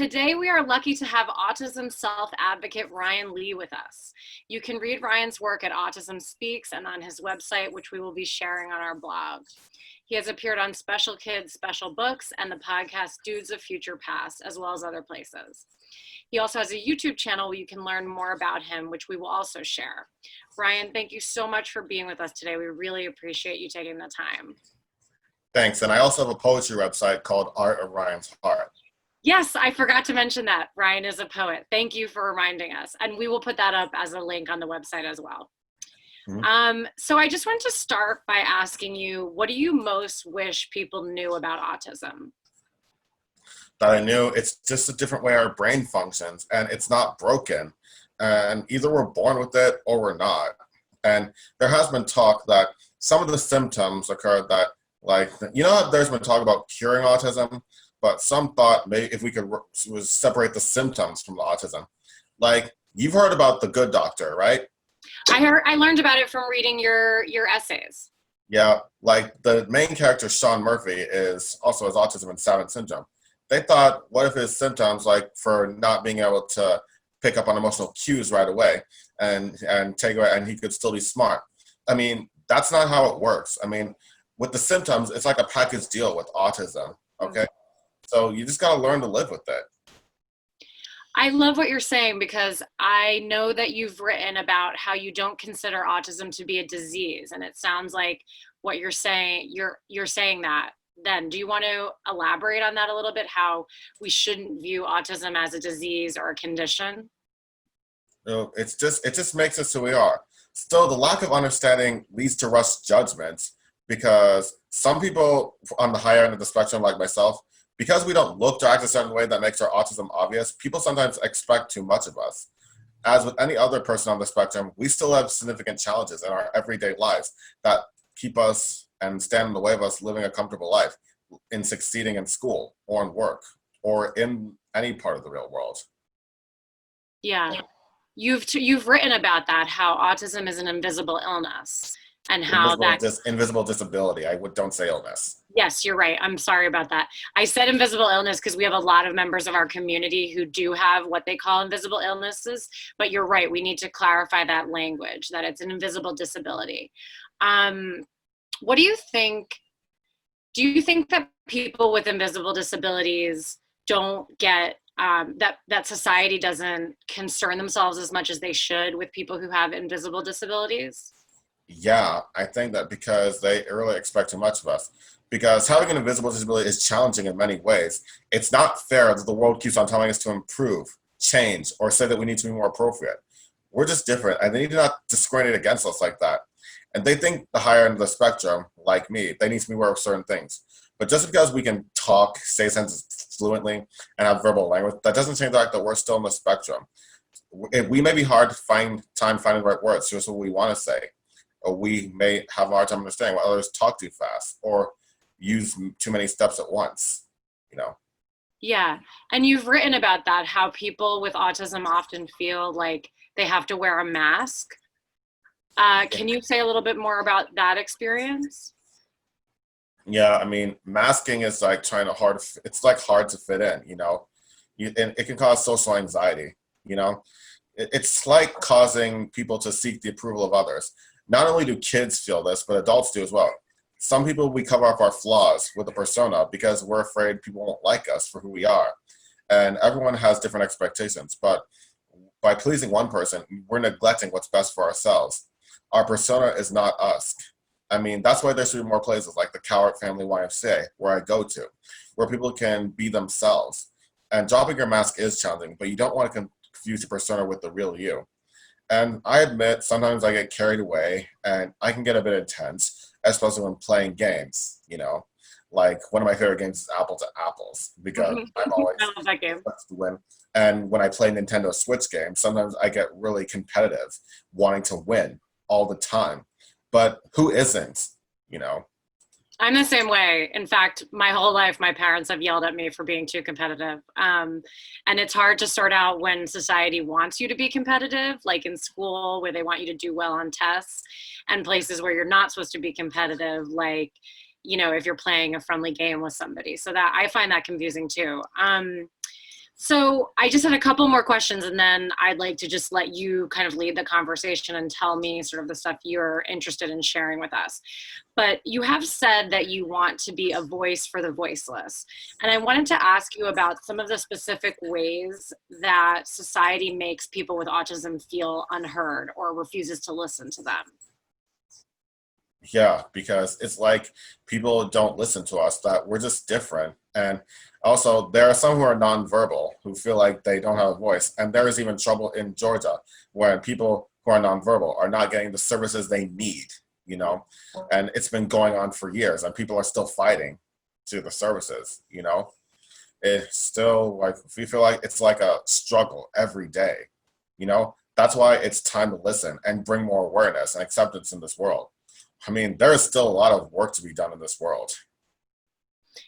Today we are lucky to have autism self-advocate Ryan Lee with us. You can read Ryan's work at Autism Speaks and on his website, which we will be sharing on our blog. He has appeared on Special Kids, Special Books, and the podcast Dudes of Future Past, as well as other places. He also has a YouTube channel where you can learn more about him, which we will also share. Ryan, thank you so much for being with us today. We really appreciate you taking the time. Thanks. And I also have a poetry website called Art of Ryan's Heart. Yes, I forgot to mention that. Ryan is a poet. Thank you for reminding us. And we will put that up as a link on the website as well. So I just wanted to start by asking you, what do you most wish people knew about autism? That I knew it's just a different way our brain functions, and it's not broken. And either we're born with it or we're not. And there has been talk that some of the symptoms occur that, there's been talk about curing autism, but some thought maybe if we could separate the symptoms from the autism. Like, you've heard about The Good Doctor, right? I learned about it from reading your essays. Yeah, like the main character, Sean Murphy, also has autism and Savant syndrome. They thought, what if his symptoms, like for not being able to pick up on emotional cues right away and take away, and he could still be smart. I mean, that's not how it works. I mean, with the symptoms, it's like a package deal with autism, okay? So you just gotta learn to live with it. I love what you're saying, because I know that you've written about how you don't consider autism to be a disease, and it sounds like what you're saying, you're saying that. Then do you want to elaborate on that a little bit, how we shouldn't view autism as a disease or a condition? It just makes us who we are. Still, the lack of understanding leads to rushed judgments, because some people on the higher end of the spectrum, like myself, because we don't look to act a certain way that makes our autism obvious, people sometimes expect too much of us. As with any other person on the spectrum, we still have significant challenges in our everyday lives that keep us and stand in the way of us living a comfortable life, in succeeding in school or in work or in any part of the real world. Yeah. You've written about that, how autism is an invisible illness, and how invisible disability. Don't say illness. Yes, you're right. I'm sorry about that. I said invisible illness because we have a lot of members of our community who do have what they call invisible illnesses, but you're right. We need to clarify that language, that it's an invisible disability. What do you think? Do you think that people with invisible disabilities don't get, that society doesn't concern themselves as much as they should with people who have invisible disabilities? Yeah, I think that because they really expect too much of us. Because having an invisible disability is challenging in many ways. It's not fair that the world keeps on telling us to improve, change, or say that we need to be more appropriate. We're just different, and they need to not discriminate against us like that. And they think the higher end of the spectrum, like me, they need to be aware of certain things. But just because we can talk, say sentences fluently, and have verbal language, that doesn't change the fact that we're still in the spectrum. We may be hard to find time finding the right words, just what we want to say. Or we may have a hard time understanding why others talk too fast or use too many steps at once, Yeah, and you've written about that, how people with autism often feel like they have to wear a mask. Can you say a little bit more about that experience? Yeah, I mean, masking is like it's like hard to fit in, and it can cause social anxiety, It's like causing people to seek the approval of others. Not only do kids feel this, but adults do as well. Some people, we cover up our flaws with a persona because we're afraid people won't like us for who we are. And everyone has different expectations, but by pleasing one person, we're neglecting what's best for ourselves. Our persona is not us. I mean, that's why there should be more places like the Cowart Family YMCA, where I go to, where people can be themselves. And dropping your mask is challenging, but you don't want to confuse your persona with the real you. And I admit, sometimes I get carried away, and I can get a bit intense, especially when playing games, Like, one of my favorite games is Apple to Apples, because I'm always I love that game. to win. And when I play Nintendo Switch games, sometimes I get really competitive, wanting to win all the time. But who isn't, I'm the same way. In fact, my whole life, my parents have yelled at me for being too competitive. And it's hard to sort out when society wants you to be competitive, like in school where they want you to do well on tests, and places where you're not supposed to be competitive, like, if you're playing a friendly game with somebody. So that I find that confusing too. So I just had a couple more questions, and then I'd like to just let you kind of lead the conversation and tell me sort of the stuff you're interested in sharing with us. But you have said that you want to be a voice for the voiceless. And I wanted to ask you about some of the specific ways that society makes people with autism feel unheard or refuses to listen to them. Yeah, because it's like people don't listen to us, that we're just different. And also, there are some who are nonverbal who feel like they don't have a voice. And there is even trouble in Georgia when people who are nonverbal are not getting the services they need, you know? And it's been going on for years, and people are still fighting to the services, you know? It's still like, we feel like it's like a struggle every day, you know? That's why it's time to listen and bring more awareness and acceptance in this world. I mean, there is still a lot of work to be done in this world.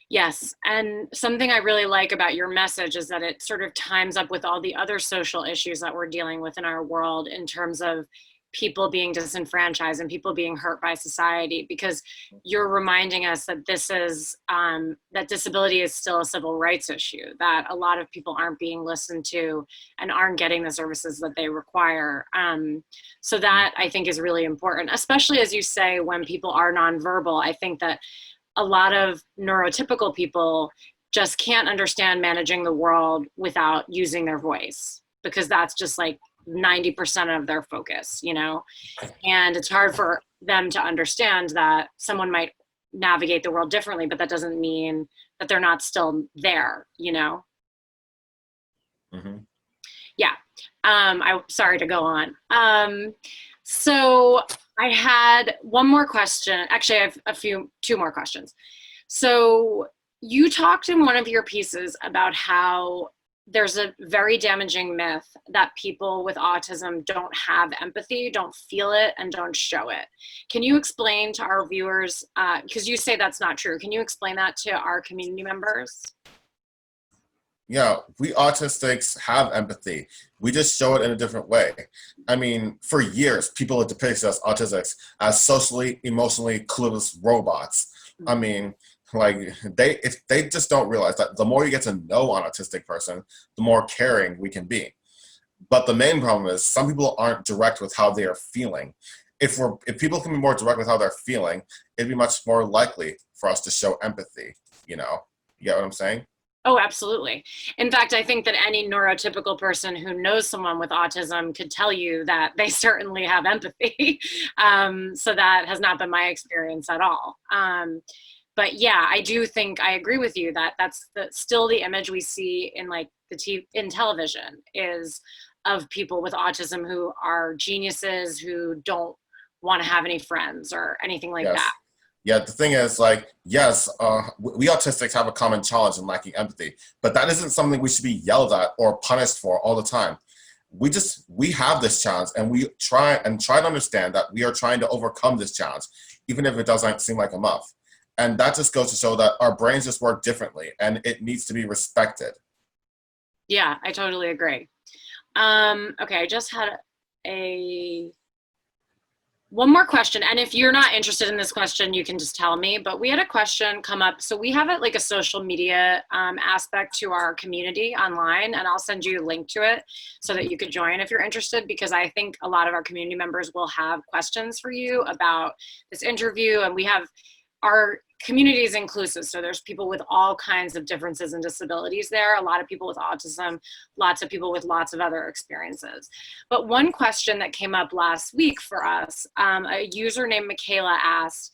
Yes, and something I really like about your message is that it sort of times up with all the other social issues that we're dealing with in our world in terms of people being disenfranchised and people being hurt by society, because you're reminding us that this is that disability is still a civil rights issue, that a lot of people aren't being listened to and aren't getting the services that they require. So that I think is really important, especially as you say, when people are nonverbal. I think that a lot of neurotypical people just can't understand managing the world without using their voice, because that's just like 90% of their focus, you know? And it's hard for them to understand that someone might navigate the world differently, but that doesn't mean that they're not still there, you know? Hmm. Yeah. I'm sorry to go on. So I had one more question. Actually, I have two more questions. So you talked in one of your pieces about how there's a very damaging myth that people with autism don't have empathy, don't feel it, and don't show it. Can you explain to our viewers, because you say that's not true, can you explain that to our community members? Yeah, we autistics have empathy. We just show it in a different way. I mean, for years, people have depicted us autistics as socially, emotionally clueless robots. I mean, like they just don't realize that the more you get to know an autistic person, the more caring we can be. But the main problem is some people aren't direct with how they are feeling. If people can be more direct with how they're feeling, it'd be much more likely for us to show empathy. You know, you get what I'm saying? Oh, absolutely. In fact, I think that any neurotypical person who knows someone with autism could tell you that they certainly have empathy. So that has not been my experience at all. But yeah, I do think I agree with you that still the image we see in like in television is of people with autism who are geniuses who don't want to have any friends or anything like that. Yes. Yeah, the thing is, like, yes, we autistics have a common challenge in lacking empathy, but that isn't something we should be yelled at or punished for all the time. We have this challenge, and we try to understand that we are trying to overcome this challenge, even if it doesn't seem like a muff. And that just goes to show that our brains just work differently, and it needs to be respected. Yeah, I totally agree. Okay, I just had a one more question, and if you're not interested in this question, you can just tell me. But we had a question come up. So we have it like a social media aspect to our community online, and I'll send you a link to it so that you could join if you're interested. Because I think a lot of our community members will have questions for you about this interview, and we have our community is inclusive. So there's people with all kinds of differences and disabilities there, a lot of people with autism, lots of people with lots of other experiences. But one question that came up last week for us, a user named Michaela asked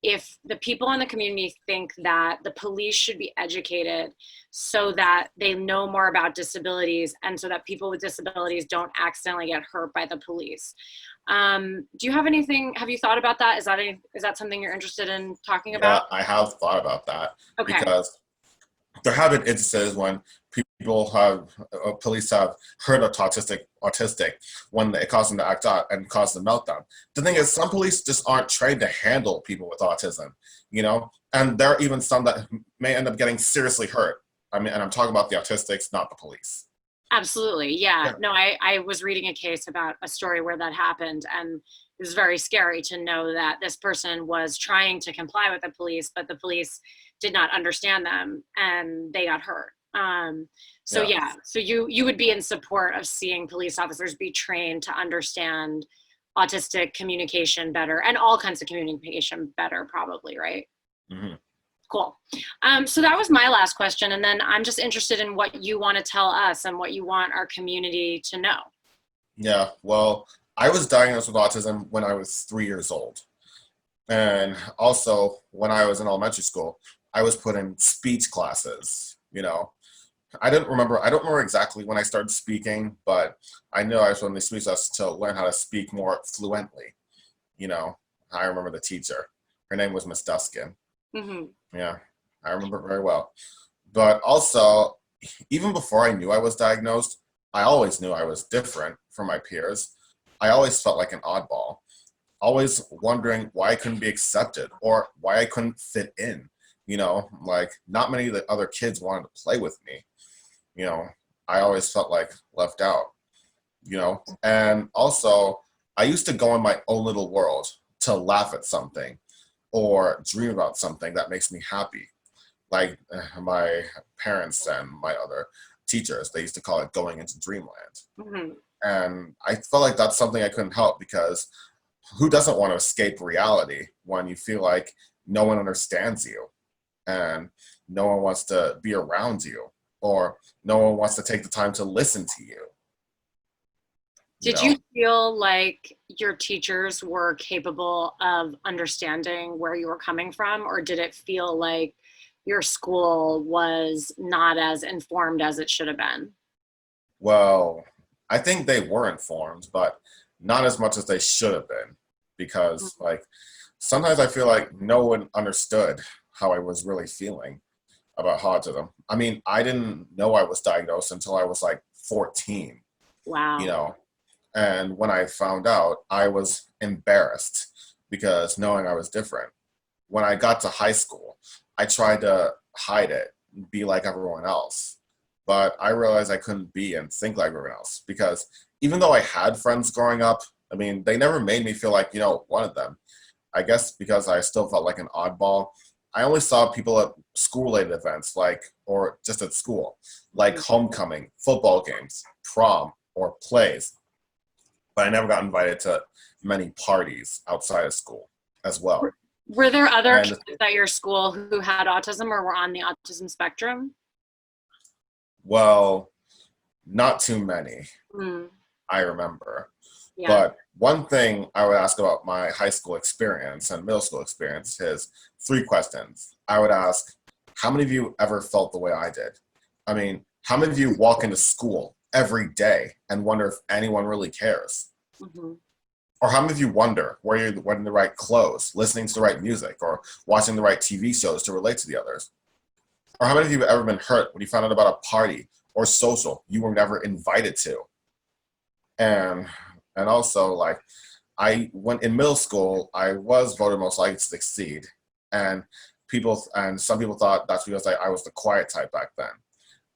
if the people in the community think that the police should be educated so that they know more about disabilities and so that people with disabilities don't accidentally get hurt by the police. Do you have anything, have you thought about that? Is that something you're interested in talking Yeah, about? I have thought about that Okay. because there have been instances when people have police have heard of autistic when it caused them to act out and cause the meltdown. The thing is, some police just aren't trained to handle people with autism, you know, and there are even some that may end up getting seriously hurt. I mean, and I'm talking about the autistics, not the police. Absolutely. Yeah. Yeah. No, I was reading a case about a story where that happened, and it was very scary to know that this person was trying to comply with the police, but the police did not understand them and they got hurt. So Yeah. yeah, so you would be in support of seeing police officers be trained to understand autistic communication better and all kinds of communication better, probably, right? Hmm. Cool. So that was my last question, and then I'm just interested in what you want to tell us and what you want our community to know. Yeah. Well, I was diagnosed with autism when I was 3 years old. And also, when I was in elementary school, I was put in speech classes. I don't remember exactly when I started speaking, but I know I was put in these speech classes to learn how to speak more fluently. You know, I remember the teacher. Her name was Miss Duskin. Hmm. Yeah, I remember very well. But also, even before I knew I was diagnosed, I always knew I was different from my peers. I always felt like an oddball, always wondering why I couldn't be accepted or why I couldn't fit in. Like not many of the other kids wanted to play with me. You know, I always felt like left out, and also I used to go in my own little world to laugh at something or dream about something that makes me happy. Like my parents and my other teachers, they used to call it going into dreamland. Hmm. And I felt like that's something I couldn't help because who doesn't want to escape reality when you feel like no one understands you and no one wants to be around you or no one wants to take the time to listen to you, you Did you know? feel like your teachers were capable of understanding where you were coming from, or did it feel like your school was not as informed as it should have been? Well, I think they were informed, but not as much as they should have been because like sometimes I feel like no one understood how I was really feeling about autism. I mean, I didn't know I was diagnosed until I was like 14, you Wow. know. And when I found out, I was embarrassed because knowing I was different. When I got to high school, I tried to hide it, be like everyone else. But I realized I couldn't be and think like everyone else because even though I had friends growing up, I mean, they never made me feel like, one of them. I guess because I still felt like an oddball. I only saw people at school-related events, or just at school, like homecoming, football games, prom, or plays. But I never got invited to many parties outside of school as well. Were there other And kids at your school who had autism or were on the autism spectrum? well, not too many, Mm, I remember. yeah. But one thing I would ask about my high school experience and middle school experience is three questions. I would ask, how many of you ever felt the way I did? I mean, how many of you walk into school every day and wonder if anyone really cares? Hmm. Or how many of you wonder where you're wearing the right clothes, listening to the right music, or watching the right TV shows to relate to the others? Or how many of you have ever been hurt when you found out about a party or social you were never invited to? And also like I went in middle school, I was voted most likely to succeed. And some people thought that's because I was the quiet type back then.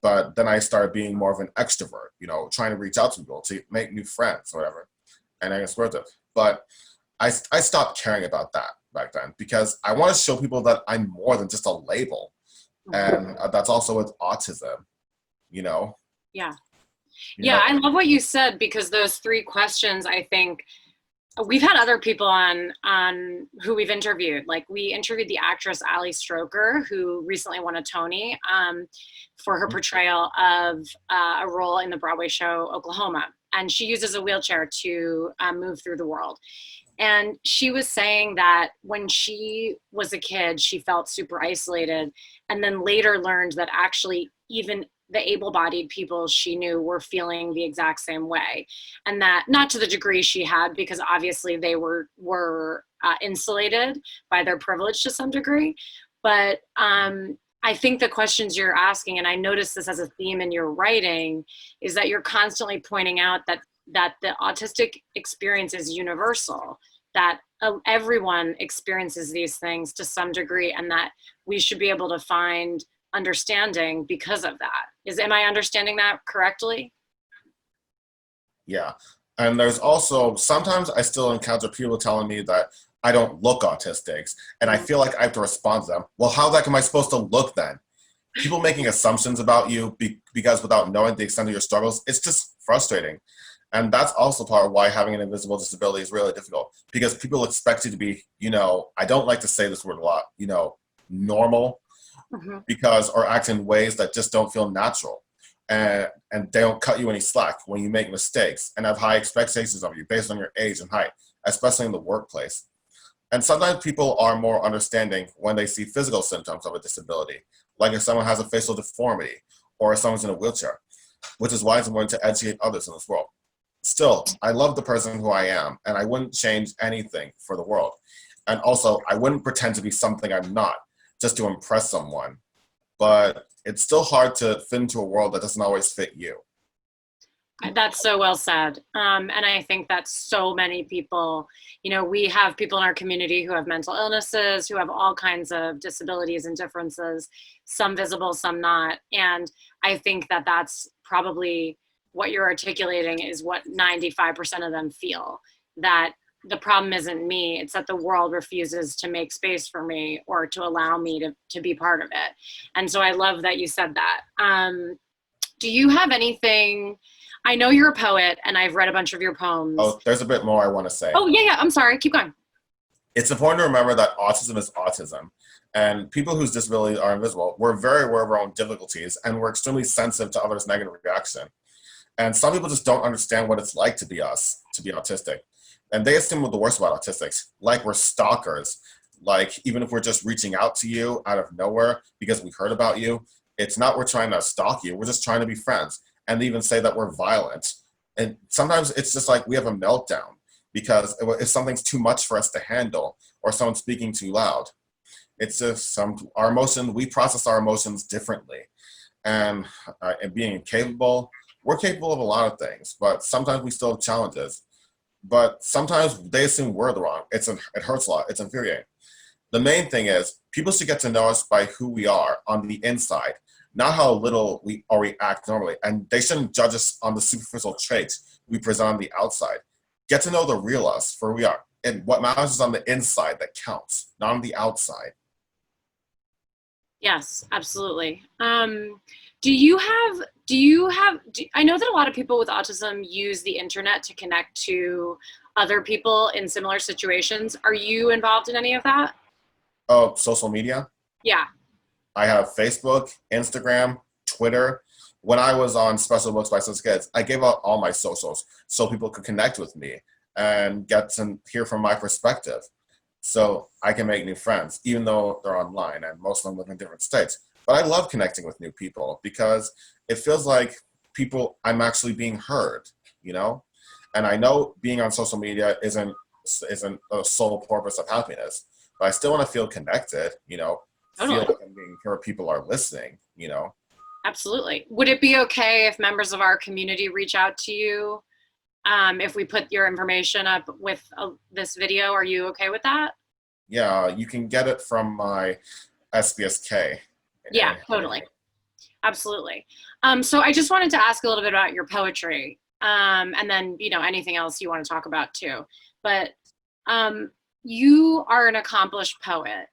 But then I started being more of an extrovert, trying to reach out to people to make new friends or whatever. And I was worth it. But I stopped caring about that back then because I want to show people that I'm more than just a label. Hmm. And that's also with autism, you know, Yeah. you Yeah, know, I love what you said because those three questions, I think we've had other people on who we've interviewed. Like we interviewed the actress Ali Stroker, who recently won a Tony for her portrayal of a role in the Broadway show Oklahoma, and she uses a wheelchair to move through the world. And she was saying that when she was a kid, she felt super isolated, and then later learned that actually even the able-bodied people she knew were feeling the exact same way, and that not to the degree she had, because obviously they were insulated by their privilege to some degree. But I think the questions you're asking, and I noticed this as a theme in your writing, is that you're constantly pointing out that the autistic experience is universal, that everyone experiences these things to some degree, and that we should be able to find understanding because of that. Am I understanding that correctly? yeah. And there's also sometimes I still encounter people telling me that I don't look autistic, and I Mm. feel like I have to respond to them. Well, how the heck am I supposed to look then? people making assumptions about you because without knowing the extent of your struggles, it's just frustrating. And that's also part of why having an invisible disability is really difficult because people expect you to be, I don't like to say this word a lot, normal, Mhm. because or act in ways that just don't feel natural. And they don't cut you any slack when you make mistakes and have high expectations of you based on your age and height, especially in the workplace. And sometimes people are more understanding when they see physical symptoms of a disability, like if someone has a facial deformity or if someone's in a wheelchair, which is why it's important to educate others in this world. Still, I love the person who I am, and I wouldn't change anything for the world. And also, I wouldn't pretend to be something I'm not just to impress someone. But it's still hard to fit into a world that doesn't always fit you. That's so well said. And I think that so many people, we have people in our community who have mental illnesses, who have all kinds of disabilities and differences, some visible, some not. And I think that that's probably what you're articulating is what 95% of them feel, that the problem isn't me, it's that the world refuses to make space for me or to allow me to be part of it. And so I love that you said that. Do you have anything? I know you're a poet and I've read a bunch of your poems. Oh, there's a bit more I want to say. Oh, yeah, yeah. I'm sorry. Keep going. It's important to remember that autism is autism. And people whose disabilities are invisible, we're very aware of our own difficulties and we're extremely sensitive to others' negative reaction. And some people just don't understand what it's like to be us, to be autistic. And they assume the worst about autistics, like we're stalkers. Like even if we're just reaching out to you out of nowhere because we heard about you, it's not we're trying to stalk you, we're just trying to be friends. And they even say that we're violent. And sometimes it's just like we have a meltdown because if something's too much for us to handle or someone's speaking too loud, it's just our emotions, we process our emotions differently. And being incapable, we're capable of a lot of things, but sometimes we still have challenges. But sometimes they assume we're the wrong. It hurts a lot. It's infuriating. The main thing is people should get to know us by who we are on the inside, not how little we act normally. And they shouldn't judge us on the superficial traits we present on the outside. Get to know the real us for who we are. And what matters is on the inside that counts, not on the outside. Yes, absolutely. I know that a lot of people with autism use the internet to connect to other people in similar situations. Are you involved in any of that? Oh, social media. Yeah. I have Facebook, Instagram, Twitter. When I was on Special Books by Sus Kids, I gave out all my socials so people could connect with me and get to hear from my perspective. So I can make new friends, even though they're online and most of them live in different states. But I love connecting with new people because it feels like I'm actually being heard, you know? And I know being on social media isn't a sole purpose of happiness, but I still want to feel connected, feel Totally. like I'm being heard, people are listening. Absolutely. Would it be okay if members of our community reach out to you if we put your information up with this video? Are you okay with that? Yeah, you can get it from my SBSK. Yeah, totally. Absolutely. So I just wanted to ask a little bit about your poetry, and then anything else you want to talk about too. But you are an accomplished poet.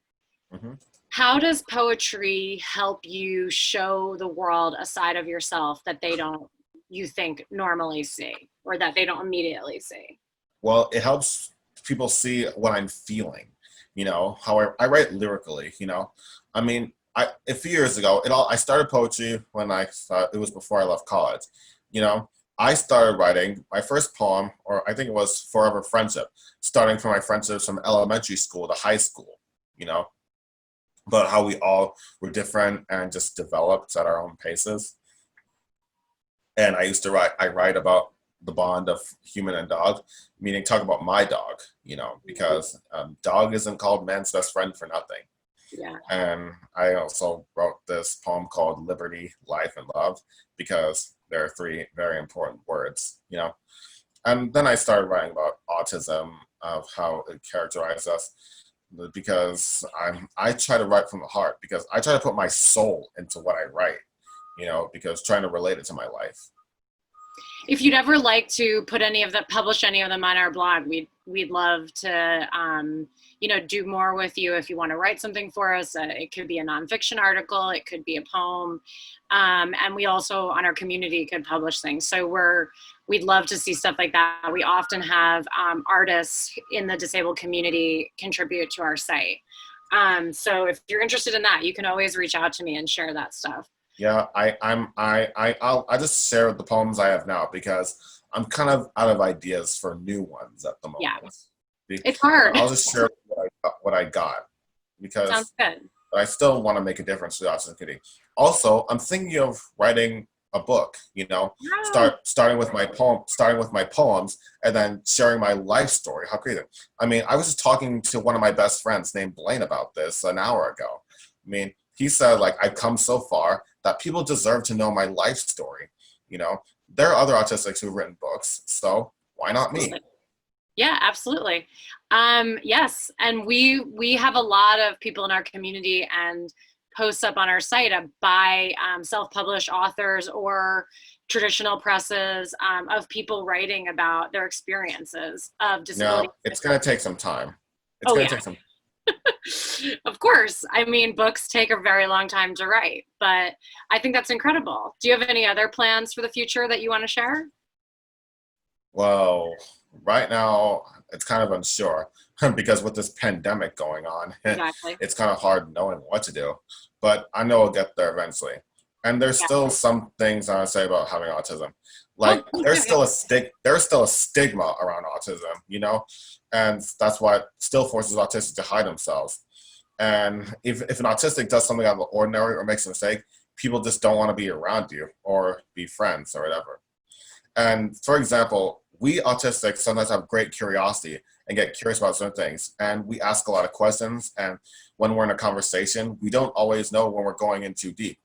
Mm-hmm. How does poetry help you show the world a side of yourself that they don't, you think, normally see, or that they don't immediately see? Well, it helps people see what I'm feeling, how I write lyrically, I mean, a few years ago, I started poetry when it was before I left college, you know, I started writing my first poem, or I think it was Forever Friendship, starting from my friendships from elementary school to high school, you know, but how we all were different and just developed at our own paces. And I write about the bond of human and dog, meaning talk about my dog, because dog isn't called man's best friend for nothing. Yeah. And I also wrote this poem called Liberty, Life, and Love because there are three very important words. And then I started writing about autism, of how it characterizes us, because I try to write from the heart because I try to put my soul into what I write, because trying to relate it to my life. If you'd ever like to put any of the publish any of them on our blog, we'd love to do more with you. If you want to write something for us, it could be a nonfiction article, it could be a poem, and we also on our community could publish things. So we'd love to see stuff like that. We often have artists in the disabled community contribute to our site. So if you're interested in that, you can always reach out to me and share that stuff. Yeah, I just share the poems I have now because I'm kind of out of ideas for new ones at the moment. Yeah, it's hard. I'll just share what I got because Sounds good. I still want to make a difference to the autism community. Also, I'm thinking of writing a book. Starting with my poems, and then sharing my life story. How creative! I mean, I was just talking to one of my best friends named Blaine about this an hour ago. I mean, he said like I've come so far that people deserve to know my life story. There are other autistics who've written books, so why not me? Yeah, absolutely. Yes, and we have a lot of people in our community and posts up on our site by self-published authors or traditional presses of people writing about their experiences of disability. No, it's going to take some time. It's going to take some. Of course. I mean, books take a very long time to write, but I think that's incredible. Do you have any other plans for the future that you want to share? Well, right now it's kind of unsure because with this pandemic going on, Exactly. it's kind of hard knowing what to do. But I know I'll get there eventually. And there's still some things I want to say about having autism. Like there's still a stigma around autism, and that's why it still forces autistics to hide themselves. And if an autistic does something out of the ordinary or makes a mistake, people just don't want to be around you or be friends or whatever. And for example, we autistics sometimes have great curiosity and get curious about certain things. And we ask a lot of questions. And when we're in a conversation, we don't always know when we're going in too deep.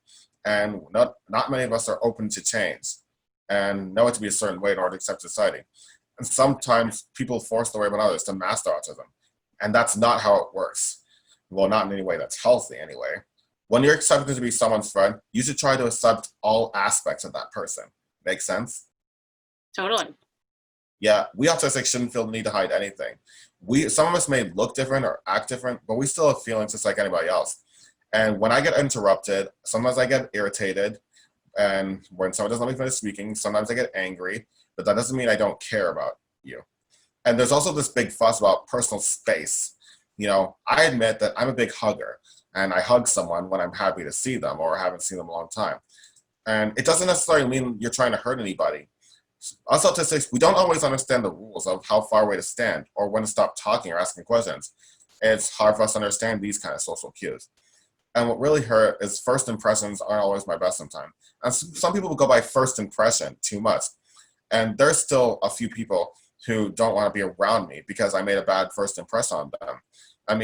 And not many of us are open to change and know it to be a certain way in order to accept society. And sometimes people force their way on others to master autism. And that's not how it works. Well, not in any way that's healthy anyway. When you're accepted to be someone's friend, you should try to accept all aspects of that person. Make sense? Totally. Yeah, we autistics shouldn't feel the need to hide anything. Some of us may look different or act different, but we still have feelings just like anybody else. And when I get interrupted, sometimes I get irritated. And when someone doesn't let me finish speaking, sometimes I get angry, but that doesn't mean I don't care about you. And there's also this big fuss about personal space. I admit that I'm a big hugger, and I hug someone when I'm happy to see them or haven't seen them in a long time. And it doesn't necessarily mean you're trying to hurt anybody. Us autistics, we don't always understand the rules of how far away to stand or when to stop talking or asking questions. It's hard for us to understand these kind of social cues. And what really hurt is first impressions aren't always my best sometimes. And some people go by first impression too much. And there's still a few people who don't want to be around me because I made a bad first impression on them. I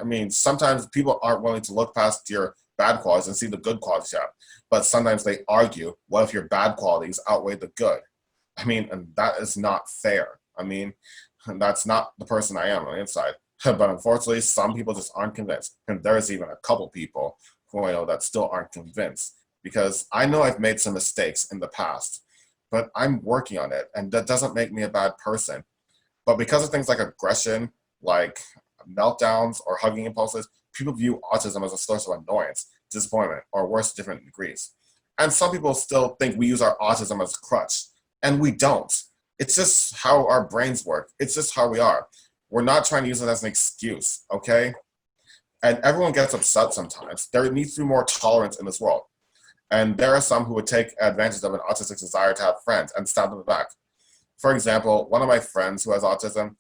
mean, sometimes people aren't willing to look past your bad qualities and see the good qualities you have. But sometimes they argue, what if your bad qualities outweigh the good? I mean, and that is not fair. I mean, that's not the person I am on the inside. But unfortunately, some people just aren't convinced. And there's even a couple people who I know that still aren't convinced. Because I know I've made some mistakes in the past, but I'm working on it. And that doesn't make me a bad person. But because of things like aggression, like meltdowns or hugging impulses, people view autism as a source of annoyance, disappointment, or worse, different degrees. And some people still think we use our autism as a crutch. And we don't. It's just how our brains work. It's just how we are. We're not trying to use it as an excuse, okay? And everyone gets upset sometimes. There needs to be more tolerance in this world. And there are some who would take advantage of an autistic desire to have friends and stab them in the back. For example, one of my friends who has autism,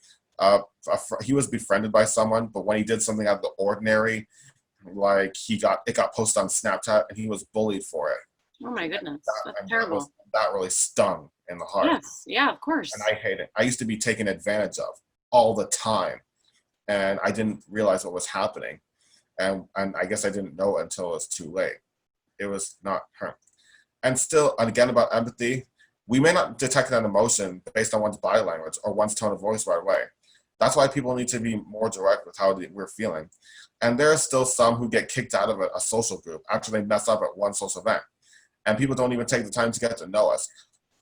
he was befriended by someone, but when he did something out of the ordinary, like it got posted on Snapchat and he was bullied for it. Oh my goodness, that's terrible. That really stung in the heart. Yes, yeah, of course. And I hate it. I used to be taken advantage of all the time, and I didn't realize what was happening. And I guess I didn't know it until it was too late. It was not her. And still, and again about empathy, we may not detect an emotion based on one's body language or one's tone of voice right away. That's why people need to be more direct with how we're feeling. And there are still some who get kicked out of a social group after they mess up at one social event. And people don't even take the time to get to know us.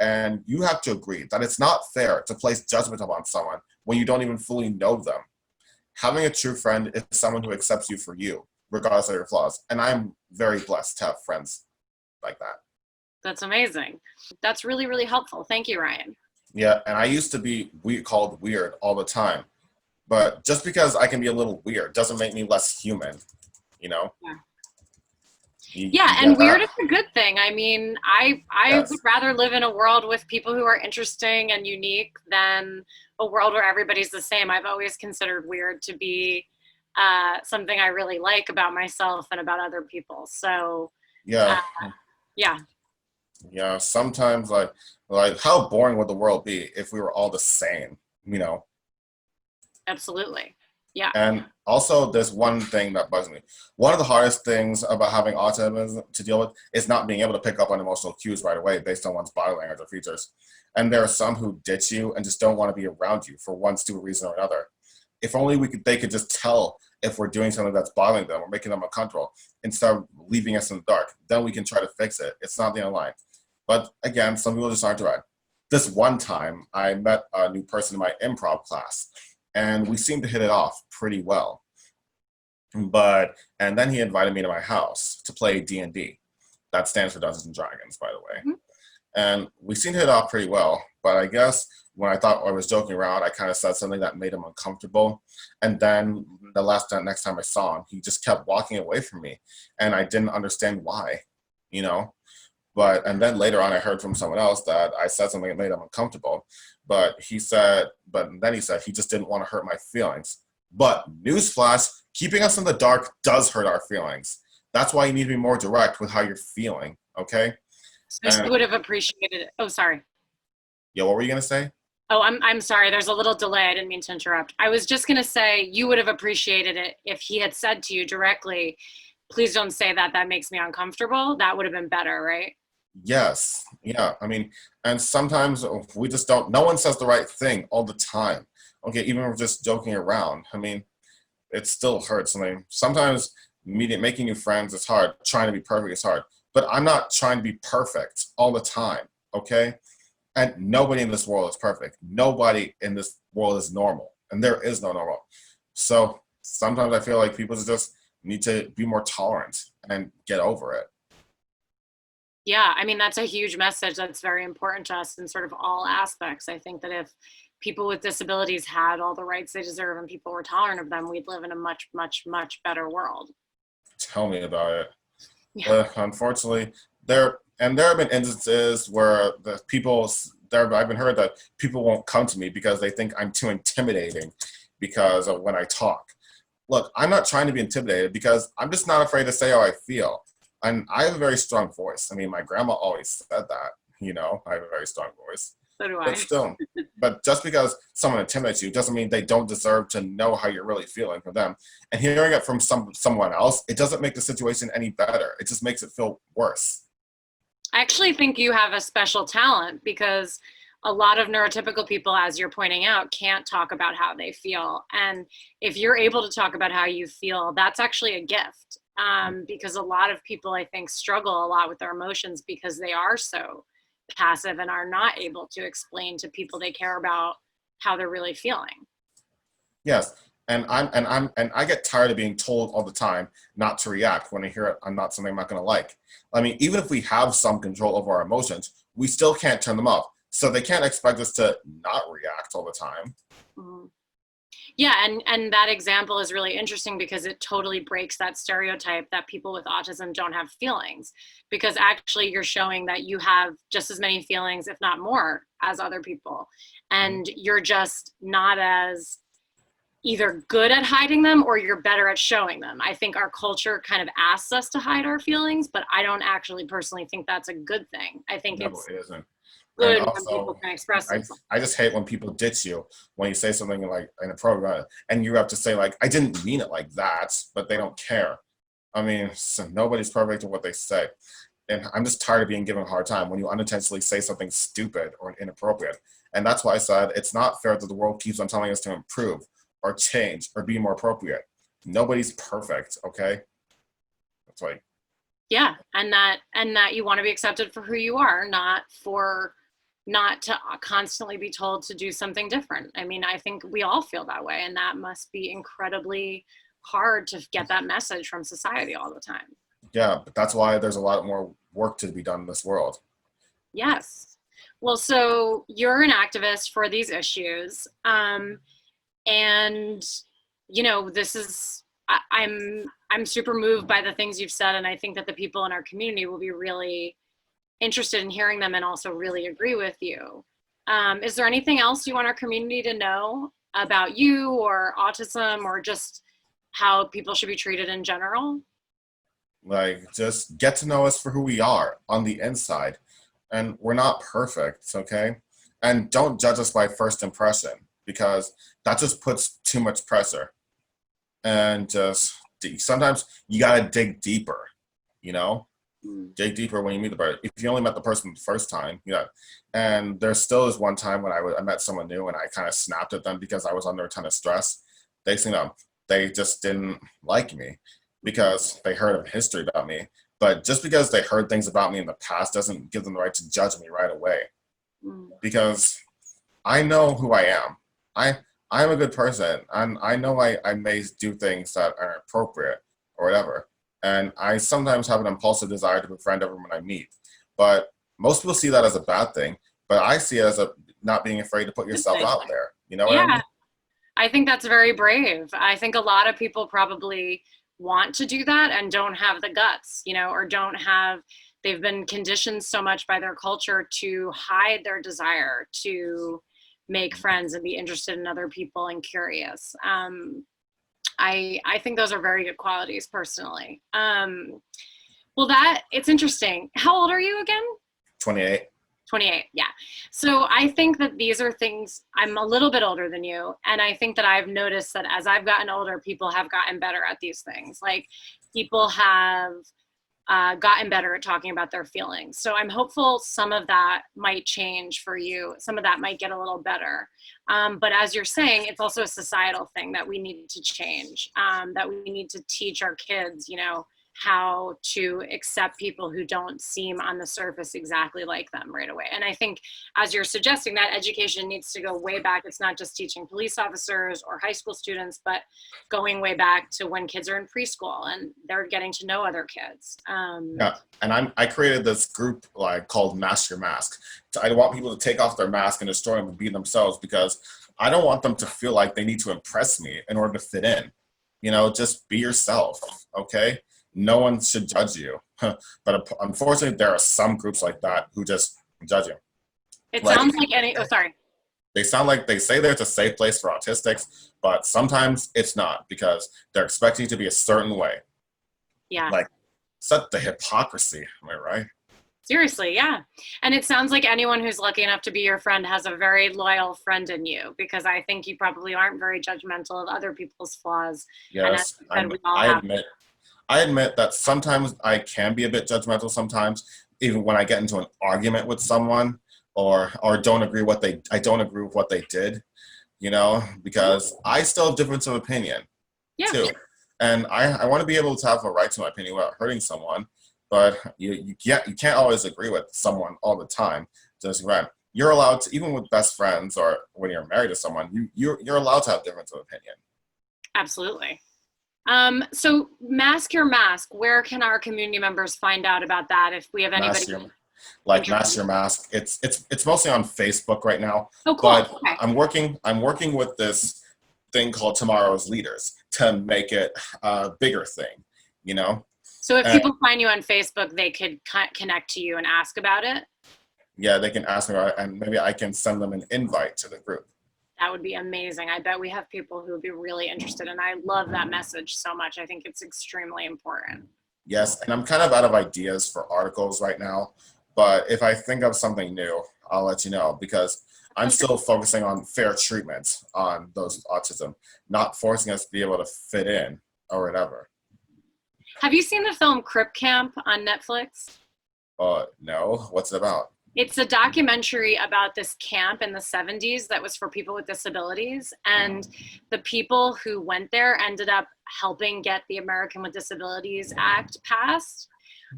And you have to agree that it's not fair to place judgment upon someone when you don't even fully know them. Having a true friend is someone who accepts you for you, regardless of your flaws. And I'm very blessed to have friends like that. That's amazing. That's really, really helpful. Thank you, Ryan. Yeah, and I used to be called weird all the time. But just because I can be a little weird doesn't make me less human, you know? Yeah. You, Yeah, you and get weird that? is a good thing. I mean, I would Yes. rather live in a world with people who are interesting and unique than a world where everybody's the same. I've always considered weird to be something I really like about myself and about other people. So, Yeah. uh, yeah, Yeah. Sometimes like how boring would the world be if we were all the same, you know? absolutely. Yeah. And also, there's one thing that bugs me. One of the hardest things about having autism to deal with is not being able to pick up on emotional cues right away based on one's body language or features. And there are some who ditch you and just don't want to be around you for one stupid reason or another. If only they could just tell if we're doing something that's bothering them or making them uncomfortable instead of leaving us in the dark. Then we can try to fix it. It's not the end of the line. But again, some people just aren't right. This one time, I met a new person in my improv class, and we seemed to hit it off pretty well. And then he invited me to my house to play D&D. That stands for Dungeons and Dragons, by the way. Mhm. And we seemed to hit it off pretty well. But I guess when I thought I was joking around, I kind of said something that made him uncomfortable. And then next time I saw him, he just kept walking away from me, and I didn't understand why, you know. And then later on, I heard from someone else that I said something that made him uncomfortable. But then he said he just didn't want to hurt my feelings. But newsflash, keeping us in the dark does hurt our feelings. That's why you need to be more direct with how you're feeling, okay? So And you would have appreciated it. Oh, sorry. yeah, what were you gonna say? Oh, I'm sorry. There's a little delay. I didn't mean to interrupt. I was just going to say you would have appreciated it if he had said to you directly, please don't say that. That makes me uncomfortable. That would have been better, right? Yes, yeah. I mean, and sometimes we just don't. No one says the right thing all the time. Okay, even if we're just joking around. I mean, it still hurts. I mean, sometimes making new friends is hard. Trying to be perfect is hard. But I'm not trying to be perfect all the time. Okay, and nobody in this world is perfect. Nobody in this world is normal, and there is no normal. So sometimes I feel like people just need to be more tolerant and get over it. Yeah, I mean, that's a huge message that's very important to us in sort of all aspects. I think that if people with disabilities had all the rights they deserve and people were tolerant of them, we'd live in a much, much, much better world. Tell me about it. Yeah. But unfortunately, there have been instances where I've been heard that people won't come to me because they think I'm too intimidating because of when I talk. Look, I'm not trying to be intimidated because I'm just not afraid to say how I feel. And I have a very strong voice. I mean, my grandma always said that, I have a very strong voice. So do But I. still, but just because someone intimidates you doesn't mean they don't deserve to know how you're really feeling for them. And hearing it from someone else, it doesn't make the situation any better. It just makes it feel worse. I actually think you have a special talent because a lot of neurotypical people, as you're pointing out, can't talk about how they feel. And if you're able to talk about how you feel, that's actually a gift. Because a lot of people, I think, struggle a lot with their emotions because they are so passive and are not able to explain to people they care about how they're really feeling. Yes. And I get tired of being told all the time not to react when I hear it. I'm not something I'm not gonna like. I mean, even if we have some control over our emotions, we still can't turn them off. So they can't expect us to not react all the time. Mhm. Yeah, and that example is really interesting because it totally breaks that stereotype that people with autism don't have feelings. Because actually, you're showing that you have just as many feelings, if not more, as other people. Mhm. And you're just not as either good at hiding them or you're better at showing them. I think our culture kind of asks us to hide our feelings, but I don't actually personally think that's a good thing. I think No, it's it isn't. And good when people also, can express I themselves. I just hate when people ditch you when you say something like in a program, and you have to say like, I didn't mean it like that, but they don't care. I mean, so nobody's perfect at what they say. And I'm just tired of being given a hard time when you unintentionally say something stupid or inappropriate. And that's why I said it's not fair that the world keeps on telling us to improve or change or be more appropriate. Nobody's perfect, okay? That's why. Yeah, and that you want to be accepted for who you are, not for not to constantly be told to do something different. I mean, I think we all feel that way, and that must be incredibly hard to get that message from society all the time. Yeah, but that's why there's a lot more work to be done in this world. Yes. Well, so you're an activist for these issues. And this is I'm super moved by the things you've said, and I think that the people in our community will be really interested in hearing them and also really agree with you. Is there anything else you want our community to know about you or autism or just how people should be treated in general? Like, just get to know us for who we are on the inside. And we're not perfect, okay? And don't judge us by first impression, because that just puts too much pressure. And just sometimes you gotta dig deeper, you know? Dig deeper when you meet the person. If you only met the person the first time, and there still is one time when I met someone new and I kind of snapped at them because I was under a ton of stress. They just didn't like me because they heard a history about me. But just because they heard things about me in the past doesn't give them the right to judge me right away. Mm. Because I know who I am. I'm a good person, and I know I may do things that are appropriate or whatever. And I sometimes have an impulsive desire to befriend everyone I meet. But most people see that as a bad thing, but I see it as a not being afraid to put yourself out there. You know what I Yeah, mean? I think that's very brave. I think a lot of people probably want to do that and don't have the guts, or they've been conditioned so much by their culture to hide their desire to make friends and be interested in other people and curious. I think those are very good qualities personally. Well, it's interesting. How old are you again? 28. 28, yeah. So I think that these are things, I'm a little bit older than you, and I think that I've noticed that as I've gotten older, people have gotten better at these things. Like, people have gotten better at talking about their feelings. So I'm hopeful some of that might change for you. Some of that might get a little better. But as you're saying, it's also a societal thing that we need to change, that we need to teach our kids, how to accept people who don't seem on the surface exactly like them right away. And I think, as you're suggesting, that education needs to go way back. It's not just teaching police officers or high school students, but going way back to when kids are in preschool and they're getting to know other kids. Yeah, and I created this group called Mask Your Mask. I want people to take off their mask and destroy them and be themselves, because I don't want them to feel like they need to impress me in order to fit in. Just be yourself, okay? No one should judge you. But unfortunately, there are some groups like that who just judge you. It Like, sounds like sorry. they sound like they say there's a safe place for autistics, but sometimes it's not, because they're expecting you to be a certain way. Yeah. Like, such the hypocrisy, am I right? Seriously, yeah. And it sounds like anyone who's lucky enough to be your friend has a very loyal friend in you, because I think you probably aren't very judgmental of other people's flaws. Yes, And we all I have. admit I admit that sometimes I can be a bit judgmental sometimes, even when I get into an argument with someone, or don't agree I don't agree with what they did, because I still have difference of opinion Yeah. too. And I want to be able to have a right to my opinion without hurting someone, but you can't always agree with someone all the time. Just right. You're allowed to, even with best friends or when you're married to someone, you're allowed to have difference of opinion. Absolutely. So Mask Your Mask, where can our community members find out about that if we have anybody? Mask Your Mask. It's mostly on Facebook right now. Oh, cool. But Okay. I'm working with this thing called Tomorrow's Leaders to make it a bigger thing, So if And people find you on Facebook, they could connect to you and ask about it. yeah, they can ask me about it, and maybe I can send them an invite to the group. That would be amazing. I bet we have people who would be really interested, and I love that message so much. I think it's extremely important. Yes, and I'm kind of out of ideas for articles right now, but if I think of something new, I'll let you know, because I'm still focusing on fair treatment on those autism, not forcing us to be able to fit in or whatever. Have you seen the film Crip Camp on Netflix? No, what's it about? It's a documentary about this camp in the 70s that was for people with disabilities. And the people who went there ended up helping get the American with Disabilities Act passed.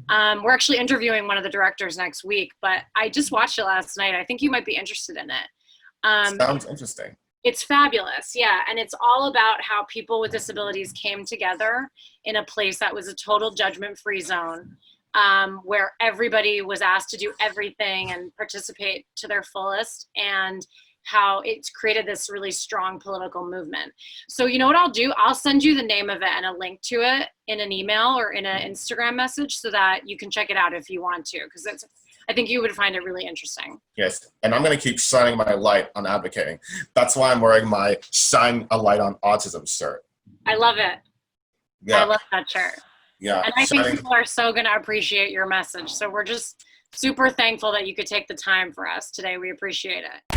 We're actually interviewing one of the directors next week, but I just watched it last night. I think you might be interested in it. Sounds interesting. It's fabulous, yeah. And it's all about how people with disabilities came together in a place that was a total judgment-free zone, where everybody was asked to do everything and participate to their fullest, and how it's created this really strong political movement. So you know what I'll do? I'll send you the name of it and a link to it in an email or in an Instagram message so that you can check it out if you want to, because I think you would find it really interesting. Yes, and I'm going to keep shining my light on advocating. That's why I'm wearing my Shine a Light on Autism shirt. I love it. Yeah. I love that shirt. Yeah. And I think people are so going to appreciate your message. So we're just super thankful that you could take the time for us today. We appreciate it.